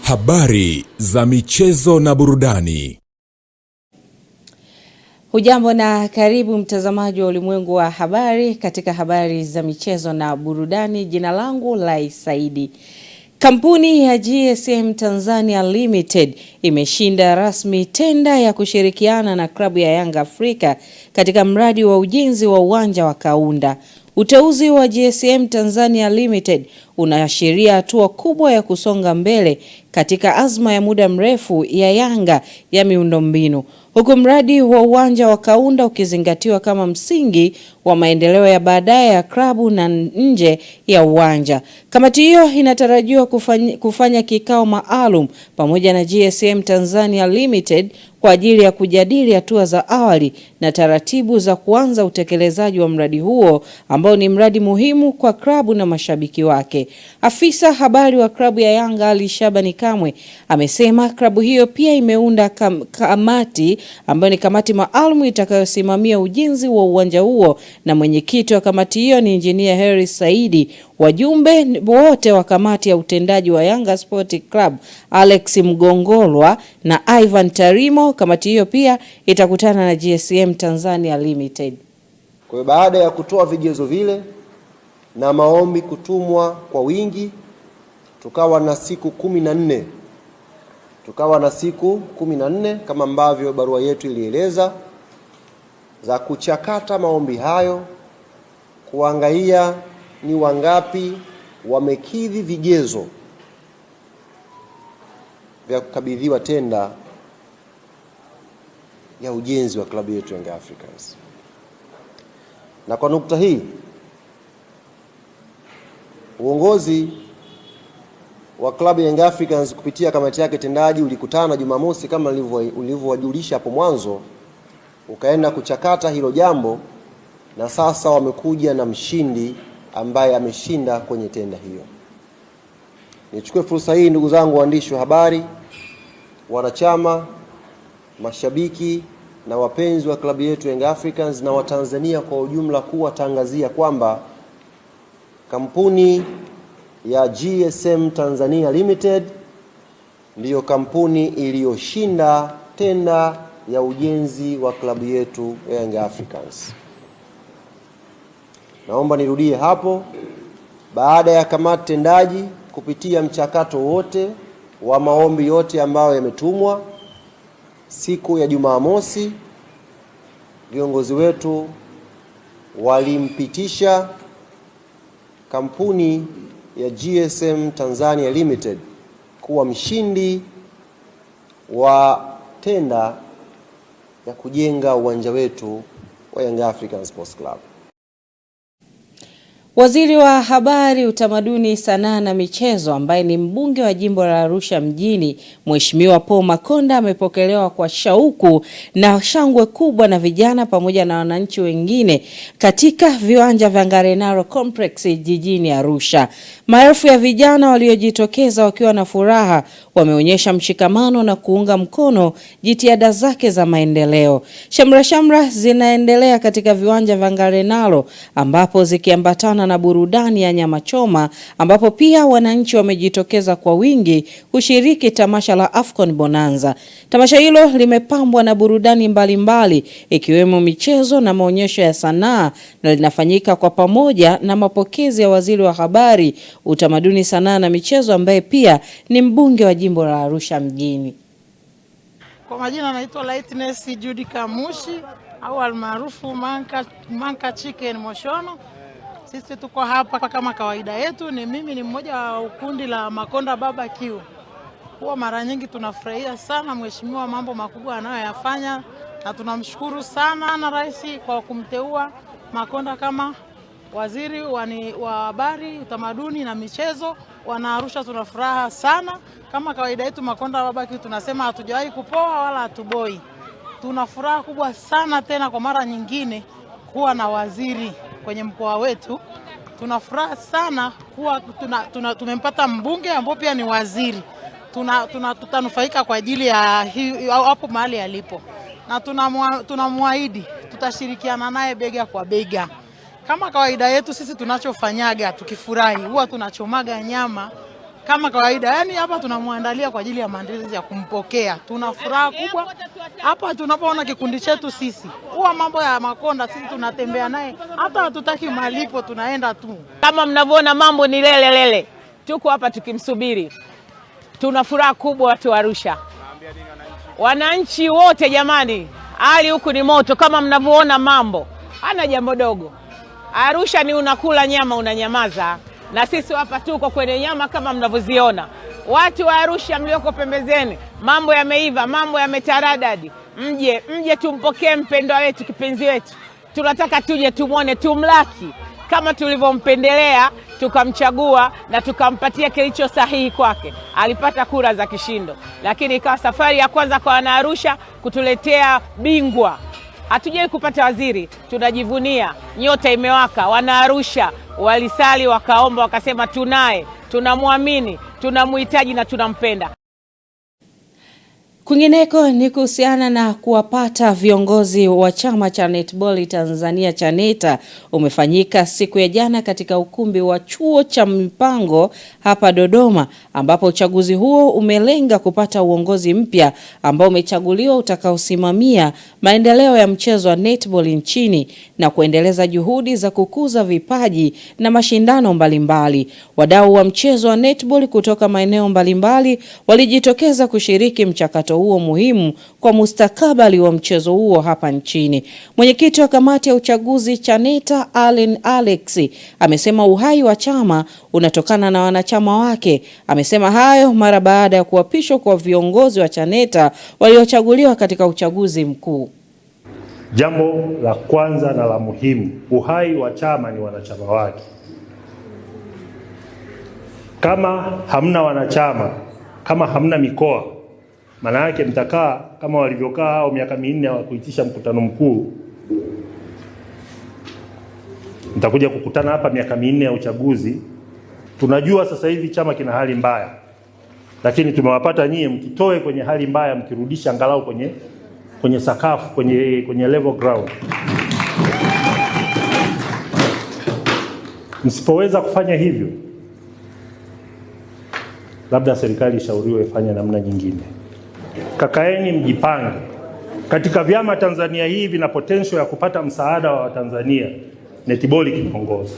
Habari za michezo na burudani. Hujambo na karibu mtazamaji wa Ulimwengu wa Habari katika habari za michezo na burudani. Jina langu Lai Saidi. Kampuni ya GSM Tanzania Limited imeshinda rasmi tenda ya kushirikiana na klabu ya Yanga Afrika katika mradi wa ujenzi wa uwanja wa Kaunda. Uteuzi wa GSM Tanzania Limited unaashiria hatua kubwa ya kusonga mbele katika azma ya muda mrefu ya Yanga ya miundombinu, huku mradi wa uwanja wa Kaunda ukizingatiwa kama msingi wa maendeleo ya baadaye ya klabu na nje ya uwanja. Kamati hiyo inatarajiwa kufanya kikao maalum pamoja na GSM Tanzania Limited kwa ajili ya kujadili hatua za awali na taratibu za kuanza utekelezaji wa mradi huo ambao ni mradi muhimu kwa klabu na mashabiki wake. Afisa habari wa klabu ya Yanga Ali Shabani Kamwe amesema klabu hiyo pia imeunda kamati ambayo ni kamati maalum itakayosimamia ujenzi wa uwanja huo, na mwenyekiti wa kamati hiyo ni Engineer Harris Saidi. Wajumbe wote wa kamati ya utendaji wa Yanga Sport Club Alex Mgongolwa na Ivan Tarimo. Kamati hiyo pia itakutana na GSM Tanzania Limited. Kwa baada ya kutoa vigezo vile na maombi kutumwa kwa wingi, tukawa na siku 14 kama ambavyo barua yetu ilieleza, za kuchakata maombi hayo, kuangalia ni wangapi wamekidhi vigezo vya kukabidhiwa tenda ya ujenzi wa klabu yetu Young Africans. Na kwa nukta hii, uongozi wa klabu Young Africans kupitia kamati yake tendaji ulikutana Jumamosi kama ulivyowajulisha hapo mwanzo, ukaenda kuchakata hilo jambo, na sasa wamekuja na mshindi ambaye ameshinda kwenye tenda hiyo. Nichukue fursa hii, ndugu zangu waandishi wa habari, wanachama, mashabiki na wapenzi wa klabu yetu Young Africans na Watanzania kwa ujumla, kuwatangazia kwamba kampuni ya GSM Tanzania Limited ndiyo kampuni iliyoshinda tenda ya ujenzi wa klabu yetu Young Africans. Naomba nirudie hapo, baada ya kamati tendaji kupitia mchakato wote wa maombi yote ambayo yametumwa siku ya Jumamosi, viongozi wetu walimpitisha kampuni ya GSM Tanzania Limited kuwa mshindi wa tenda ya kujenga uwanja wetu wa Young African Sports Club. Waziri wa Habari, Utamaduni, Sanaa na Michezo ambaye ni mbunge wa jimbo la Arusha mjini, Mheshimiwa Paul Makonda amepokelewa kwa shauku na shangwe kubwa na vijana pamoja na wananchi wengine katika viwanja vya Ngarenaro Complex jijini Arusha. Maelfu ya vijana waliojitokeza wakiwa na furaha wameonyesha mshikamano na kuunga mkono jitihada zake za maendeleo. Shamra zinaendelea katika viwanja vya Ngarenaro ambapo zikiambatana na burudani ya nyama choma, ambapo pia wananchi wamejitokeza kwa wingi kushiriki tamasha la Afcon Bonanza. Tamasha hilo limepambwa na burudani mbalimbali ikiwemo michezo na maonyesho ya sanaa, na linafanyika kwa pamoja na mapokezi ya Waziri wa Habari, Utamaduni, Sanaa na Michezo ambaye pia ni mbunge wa jimbo la Arusha mjini. Kwa majina naitwa Lightness Judy Kamushi au almaarufu Manka Chicken Moshono. Sisi tuko hapa kama kawaida yetu, mimi ni mmoja wa kundi la Makonda Barbecue. Huwa mara nyingi tunafurahia sana mheshimiwa mambo makubwa anayoyafanya, na tunamshukuru sana na rais kwa kumteua Makonda kama waziri wa habari, utamaduni na michezo. Wana Arusha tunafuraha sana. Kama kawaida yetu Makonda Barbecue tunasema hatujawahi kupoa wala hatuboi. Tuna furaha kubwa sana tena kwa mara nyingine kuwa na waziri kwenye mkoa wetu. Tunafuraha sana kuwa tumempata mbunge ambaye pia ni waziri. Tutanufaika kwa ajili ya hapo mahali alipo, na tunamwaahidi tutashirikiana naye bega kwa bega. Kama kawaida yetu sisi tunachofanyaga tukifurahi huwa tunachomaga nyama kama kawaida. Yani hapa tunamwandalia kwa ajili ya maandalizi ya kumpokea. Tuna furaha kubwa hapa tunapoona kikundi chetu sisi. Huwa mambo ya Makonda sisi tunatembea naye, hata hatutaki malipo, tunaenda tu. Kama mnavyoona mambo ni lele. Tuko hapa tukimsubiri. Tuna furaha kubwa watu wa Arusha. Wananchi wote jamani, hali huku ni moto kama mnavyoona mambo. Hana jambo dogo. Arusha ni unakula nyama unanyamaza, na sisi hapa tuko kwenye nyama kama mnavyoziona. Watu wa Arusha mlioko pembezeni, mambo yameiva, mambo yametaradadi. Mje tumpokee mpendwa wetu, kipenzi wetu. Tunataka tuje tumwone, tumlaki kama tulivyompendelea, tukamchagua na tukampatia kilicho sahihi kwake. Alipata kura za kishindo, lakini ikawa safari ya kwanza kwa wana Arusha kutuletea bingwa. Hatujai kupata waziri, tunajivunia, nyota imewaka. Wana Arusha walisali, wakaomba, wakasema tunaye, tunamwamini, tunamhitaji na tunampenda. Kwingineko ni kuhusiana na kuwapata viongozi wa chama cha Netball Tanzania CHANETA umefanyika siku ya jana katika ukumbi wa chuo cha mipango hapa Dodoma, ambapo uchaguzi huo umelenga kupata uongozi mpya ambao umechaguliwa utakaosimamia maendeleo ya mchezo wa netball nchini na kuendeleza juhudi za kukuza vipaji na mashindano mbalimbali. Wadau wa mchezo wa netball kutoka maeneo mbalimbali walijitokeza kushiriki mchakato mchezo huo muhimu kwa mustakabali wa mchezo huo hapa nchini. Mwenyekiti wa kamati ya uchaguzi Chaneta, Allen Alex, amesema uhai wa chama unatokana na wanachama wake. Amesema hayo mara baada ya kuapishwa kwa viongozi wa Chaneta waliochaguliwa katika uchaguzi mkuu. Jambo la kwanza na la muhimu, uhai wa chama ni wanachama wake. Kama hamna wanachama, kama hamna mikoa, maana yake mtakaa kama walivyokaa hao miaka 4 wa kuitisha mkutano mkuu. Mtakuja kukutana hapa miaka 4 ya uchaguzi. Tunajua sasa hivi chama kina hali mbaya, lakini tumewapata nyie mkitoe kwenye hali mbaya, mkirudisha angalau kwenye sakafu, kwenye level ground. Msipoweza kufanya hivyo, labda serikali ishauriwe ifanye namna nyingine. Kakaeni mjipange. Katika vyama Tanzania hii vina potential ya kupata msaada wa Tanzania, netiboli kiongozi.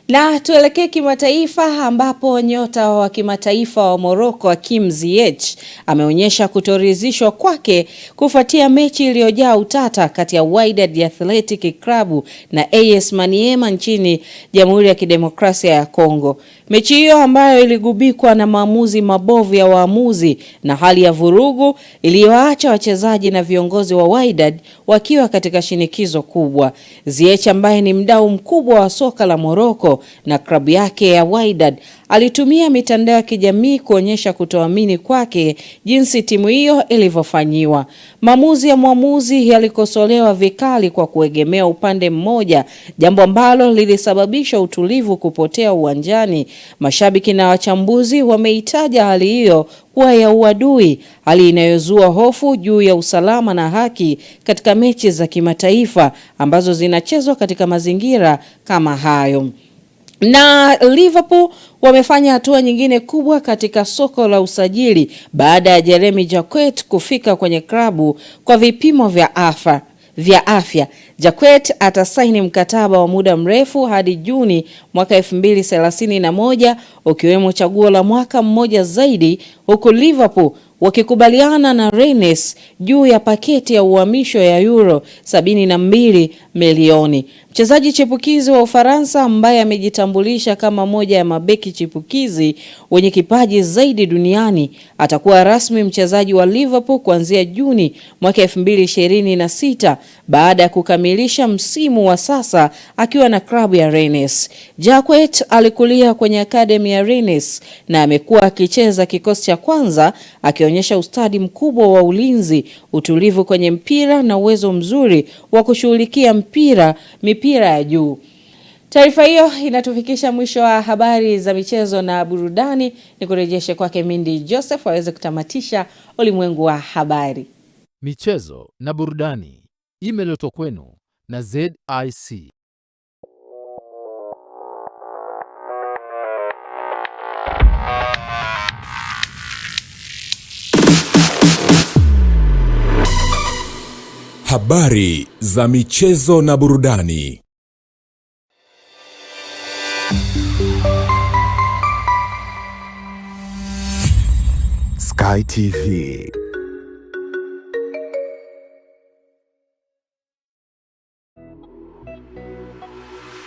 Na tuelekee kimataifa ambapo nyota wa kimataifa wa Morocco Hakim Ziyech ameonyesha kutoridhishwa kwake kufuatia mechi iliyojaa utata kati ya Wydad Athletic Club na AS Maniema nchini Jamhuri ya Kidemokrasia ya Kongo. Mechi hiyo ambayo iligubikwa na maamuzi mabovu ya waamuzi na hali ya vurugu iliyoacha wachezaji na viongozi wa Wydad wakiwa katika shinikizo kubwa. Ziyech ambaye ni mdau mkubwa wa soka la Morocco na klabu yake ya Wydad alitumia mitandao ya kijamii kuonyesha kutoamini kwake jinsi timu hiyo ilivyofanyiwa. Maamuzi ya mwamuzi yalikosolewa vikali kwa kuegemea upande mmoja, jambo ambalo lilisababisha utulivu kupotea uwanjani. Mashabiki na wachambuzi wameitaja hali hiyo kuwa ya uadui, hali inayozua hofu juu ya usalama na haki katika mechi za kimataifa ambazo zinachezwa katika mazingira kama hayo. Na Liverpool wamefanya hatua nyingine kubwa katika soko la usajili baada ya Jeremy Jacquet kufika kwenye klabu kwa vipimo vya afya. Jacquet atasaini mkataba wa muda mrefu hadi Juni mwaka 2031, ukiwemo chaguo la mwaka mmoja zaidi, huku Liverpool wakikubaliana na Rennes juu ya paketi ya uhamisho ya euro 72 milioni. Mchezaji chipukizi wa Ufaransa ambaye amejitambulisha kama moja ya mabeki chipukizi wenye kipaji zaidi duniani atakuwa rasmi mchezaji wa Liverpool kuanzia Juni mwaka 2026 baada ya kukamilisha msimu wa sasa akiwa na klabu ya Rennes. Jacquet alikulia kwenye akademi ya Rennes na amekuwa akicheza kikosi cha kwanza, akionyesha ustadi mkubwa wa ulinzi, utulivu kwenye mpira na uwezo mzuri wa kushughulikia mipira ya juu. Taarifa hiyo inatufikisha mwisho wa habari za michezo na burudani. Nikurejeshe kwake Mindy Joseph aweze kutamatisha ulimwengu wa habari. Michezo na burudani imeletwa kwenu na ZIC. Habari za michezo na burudani. Sky TV.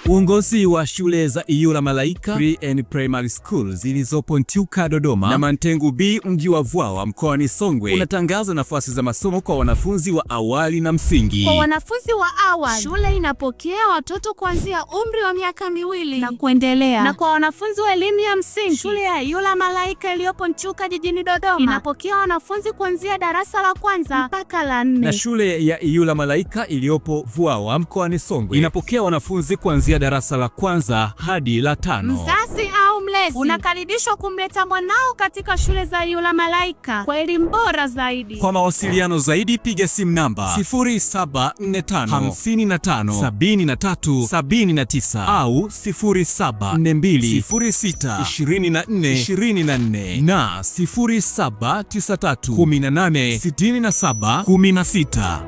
Uongozi wa shule za Iyula Malaika Pre and Primary School zilizopo Ntyuka Dodoma na Mantengu B mji wa Vwawa mkoani Songwe unatangaza nafasi za masomo kwa wanafunzi wa awali na msingi. Kwa wanafunzi wa awali, shule inapokea watoto kuanzia umri wa miaka 2 na kuendelea. Na kwa wanafunzi wa elimu ya msingi, shule ya Iyula Malaika iliyopo Ntyuka jijini Dodoma inapokea wanafunzi kuanzia darasa la 1 mpaka la 4. Na shule ya Iyula Malaika iliyopo Vwawa mkoani Songwe inapokea wanafunzi kuanzia darasa la 1 hadi la 5. Mzazi au mlezi unakaribishwa kumleta mwanao katika shule za Iyula Malaika kwa elimu bora zaidi. Kwa mawasiliano zaidi piga simu namba 0745557379 au 0742062424 na 0793186716.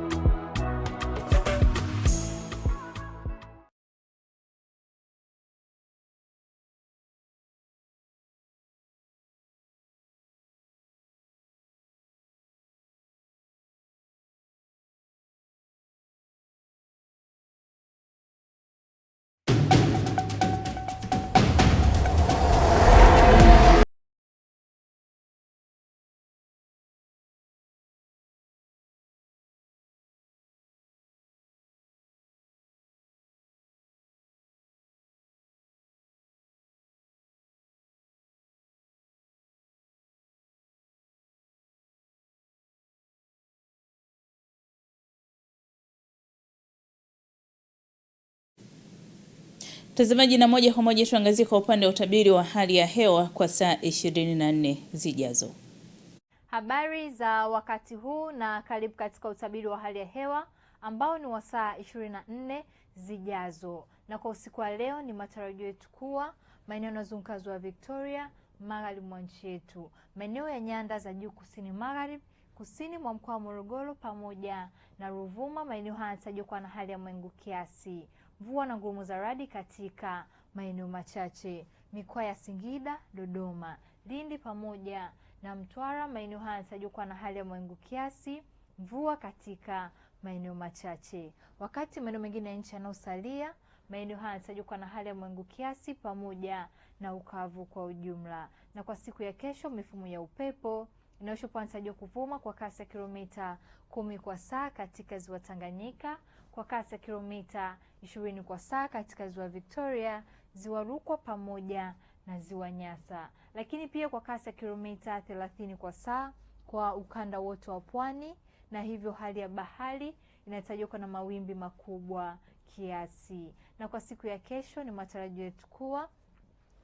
Mtazamaji, na moja kwa moja tuangazie kwa upande wa utabiri wa hali ya hewa kwa saa 24 zijazo. Habari za wakati huu na karibu katika utabiri wa hali ya hewa ambao ni wa saa 24 zijazo. Na kwa usiku wa leo ni matarajio yetu kuwa maeneo yanayozunguka ziwa Victoria, magharibi mwa nchi yetu, maeneo ya nyanda za juu kusini magharibi, kusini mwa mkoa wa Morogoro pamoja na Ruvuma, maeneo haya yanatarajiwa kuwa na hali ya mawingu kiasi, mvua na ngurumo za radi katika maeneo machache. Mikoa ya Singida, Dodoma, Lindi pamoja na Mtwara, maeneo haya yanatarajiwa kuwa na hali ya mawingu kiasi, mvua katika maeneo machache. Wakati maeneo mengine ya nchi yanayosalia, maeneo haya yanatarajiwa kuwa na hali ya mawingu kiasi pamoja na ukavu kwa ujumla. Na kwa siku ya kesho, mifumo ya upepo inayotarajiwa kuvuma kwa kasi ya kilomita 10 kwa saa katika ziwa Tanganyika, kwa kasi ya kilomita 20 kwa saa katika ziwa Victoria, ziwa Rukwa pamoja na ziwa Nyasa, lakini pia kwa kasi ya kilomita 30 kwa saa kwa ukanda wote wa pwani, na hivyo hali ya bahari inatarajiwa kuwa na mawimbi makubwa kiasi. Na kwa siku ya kesho ni matarajio yetu kuwa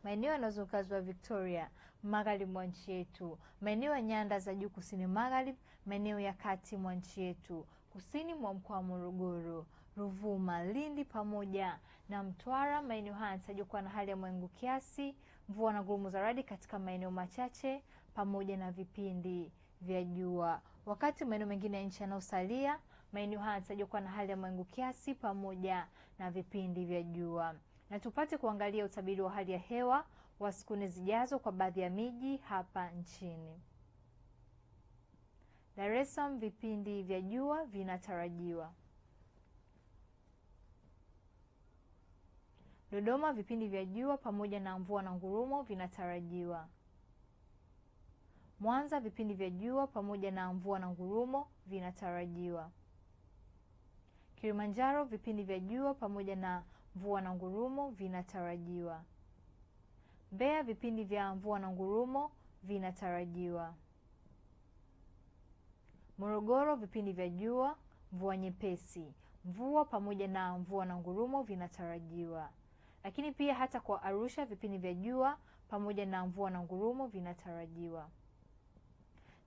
maeneo yanayozunguka ziwa Victoria, magharibi mwa nchi yetu, maeneo ya nyanda za juu kusini magharibi, maeneo ya kati mwa nchi yetu, kusini mwa mkoa wa Morogoro, Ruvuma, Lindi pamoja na Mtwara, maeneo haya yanatarajiwa kuwa na hali ya mawingu kiasi, mvua na ngurumo za radi katika maeneo machache pamoja na vipindi vya jua. Wakati maeneo mengine ya nchi yanayosalia, maeneo haya yanatarajiwa kuwa na hali ya mawingu kiasi pamoja na vipindi vya jua. Na tupate kuangalia utabiri wa hali ya hewa wa siku 4 zijazo kwa baadhi ya miji hapa nchini. Dar es Salaam, vipindi vya jua vinatarajiwa. Dodoma, vipindi vya jua pamoja na mvua na ngurumo vinatarajiwa. Mwanza, vipindi vya jua pamoja na mvua na ngurumo vinatarajiwa. Kilimanjaro, vipindi vya jua pamoja na mvua na ngurumo vinatarajiwa. Mbeya, vipindi vya mvua na ngurumo vinatarajiwa. Morogoro, vipindi vya jua, mvua nyepesi, mvua pamoja na mvua na ngurumo vinatarajiwa. Lakini pia hata kwa Arusha, vipindi vya jua pamoja na mvua na ngurumo vinatarajiwa.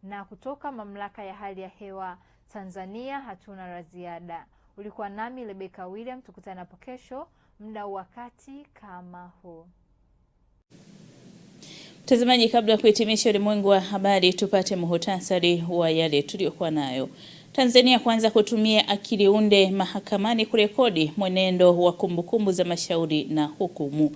Na kutoka Mamlaka ya Hali ya Hewa Tanzania hatuna la ziada. Ulikuwa nami Rebecca William, tukutane hapo kesho muda wakati kama huu. Mtazamaji, kabla ya kuhitimisha ulimwengu wa habari, tupate muhtasari wa yale tuliyokuwa nayo. Tanzania kuanza kutumia akili unde mahakamani kurekodi mwenendo wa kumbukumbu za mashauri na hukumu.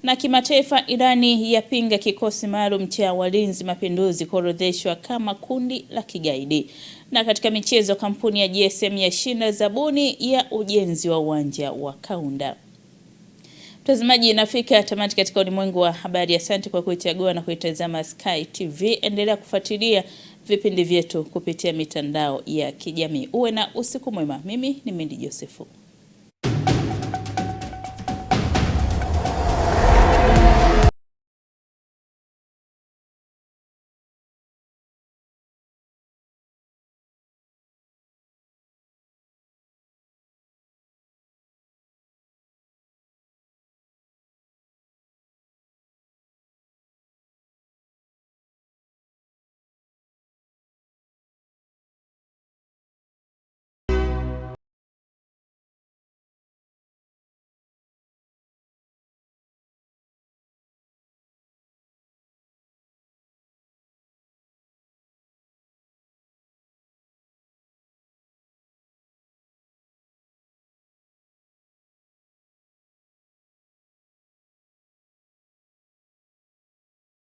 Na kimataifa, Irani yapinga kikosi maalum cha walinzi mapinduzi kuorodheshwa kama kundi la kigaidi. Na katika michezo, kampuni ya GSM yashinda zabuni ya ujenzi wa uwanja wa Kaunda. Mtazamaji, nafika tamati katika ulimwengu wa habari. Asante kwa kuichagua na kuitazama Sky TV. Endelea kufuatilia vipindi vyetu kupitia mitandao ya kijamii. Uwe na usiku mwema. Mimi ni Mindi Josefu.